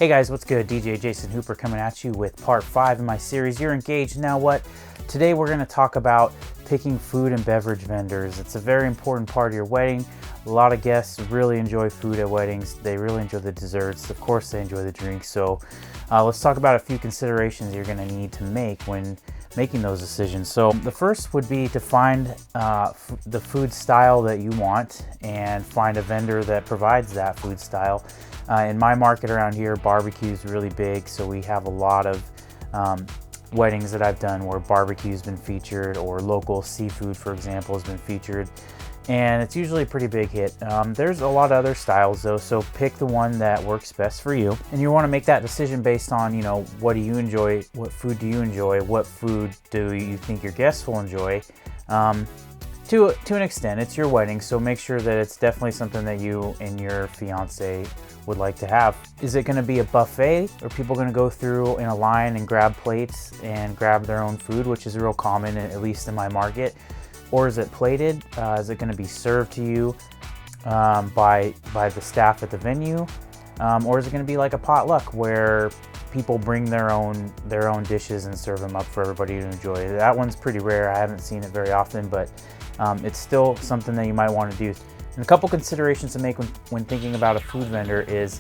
Hey guys, what's good? DJ Jason Hooper coming at you with part 5 in my series, You're Engaged, Now What? Today we're going to talk about picking food and beverage vendors. It's a very important part of your wedding. A lot of guests really enjoy food at weddings. They really enjoy the desserts. Of course, they enjoy the drinks. So let's talk about a few considerations you're going to need to make when making those decisions. So the first would be to find the food style that you want and find a vendor that provides that food style. In my market around here, barbecue is really big, so we have a lot of weddings that I've done where barbecue's been featured, or local seafood, for example, has been featured, and it's usually a pretty big hit. There's a lot of other styles though, so pick the one that works best for you, and you want to make that decision based on, you know, what do you enjoy, what food do you enjoy, what food do you think your guests will enjoy. To an extent, it's your wedding, so make sure that it's definitely something that you and your fiance would like to have. Is it going to be a buffet? Are people going to go through in a line and grab plates and grab their own food, which is real common, at least in my market? Or is it plated? Is it going to be served to you by the staff at the venue? Or is it going to be like a potluck where people bring their own dishes and serve them up for everybody to enjoy? That one's pretty rare. I haven't seen it very often, but it's still something that you might want to do. And a couple considerations to make when thinking about a food vendor is,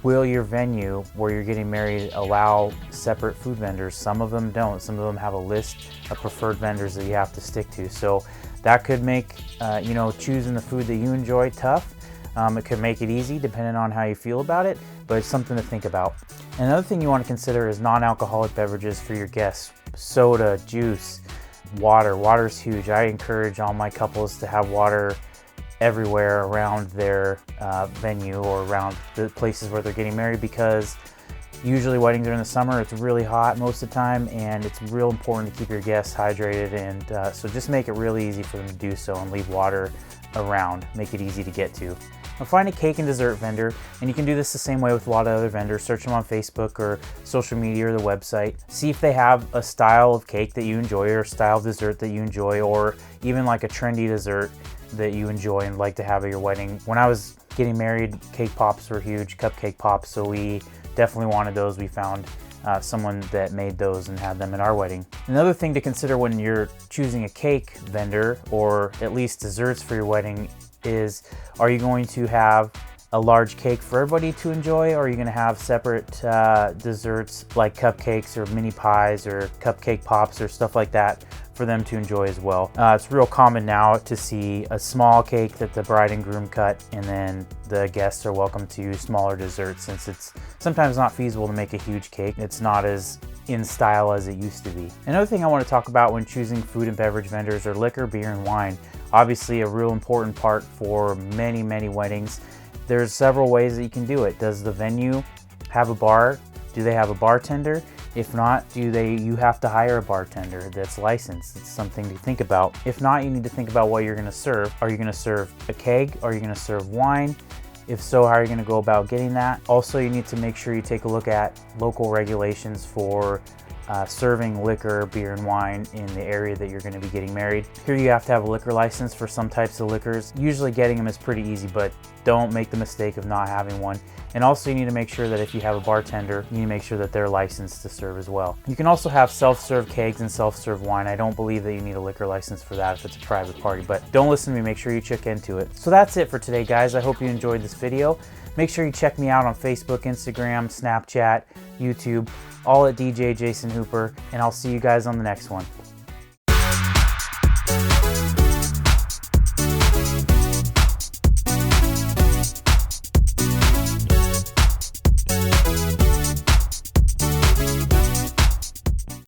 will your venue where you're getting married allow separate food vendors? Some of them don't. Some of them have a list of preferred vendors that you have to stick to. So that could make choosing the food that you enjoy tough. It could make it easy depending on how you feel about it, but it's something to think about. Another thing you want to consider is non-alcoholic beverages for your guests. Soda, juice, water. Water is huge. I encourage all my couples to have water everywhere around their venue or around the places where they're getting married, because usually weddings are in the summer. It's really hot most of the time, and it's real important to keep your guests hydrated, and so just make it really easy for them to do so and leave water around. Make it easy to get to. Now find a cake and dessert vendor, and you can do this the same way with a lot of other vendors. Search them on Facebook or social media or the website. See if they have a style of cake that you enjoy, or a style of dessert that you enjoy, or even like a trendy dessert that you enjoy and like to have at your wedding. When I was getting married, cake pops were huge, cupcake pops, so we definitely wanted those. We found someone that made those and had them at our wedding. Another thing to consider when you're choosing a cake vendor, or at least desserts for your wedding, is, are you going to have a large cake for everybody to enjoy, or are you going to have separate desserts like cupcakes or mini pies or cupcake pops or stuff like that for them to enjoy as well? It's real common now to see a small cake that the bride and groom cut, and then the guests are welcome to smaller desserts, since it's sometimes not feasible to make a huge cake. It's not as in style as it used to be. Another thing I want to talk about when choosing food and beverage vendors are liquor, beer, and wine. Obviously a real important part for many weddings. There's several ways that you can do it. Does the venue have a bar? Do they have a bartender? If not, you have to hire a bartender that's licensed? It's something to think about. If not, you need to think about what you're going to serve. Are you going to serve a keg? Are you going to serve wine? If so, how are you going to go about getting that? Also, you need to make sure you take a look at local regulations for serving liquor, beer, and wine in the area that you're going to be getting married. Here you have to have a liquor license for some types of liquors. Usually getting them is pretty easy, but don't make the mistake of not having one. And also you need to make sure that if you have a bartender, you need to make sure that they're licensed to serve as well. You can also have self-serve kegs and self-serve wine. I don't believe that you need a liquor license for that if it's a private party, but don't listen to me, make sure you check into it. So that's it for today, guys. I hope you enjoyed this video. Make sure you check me out on Facebook, Instagram, Snapchat, YouTube, all at DJ Jason Hooper, and I'll see you guys on the next one.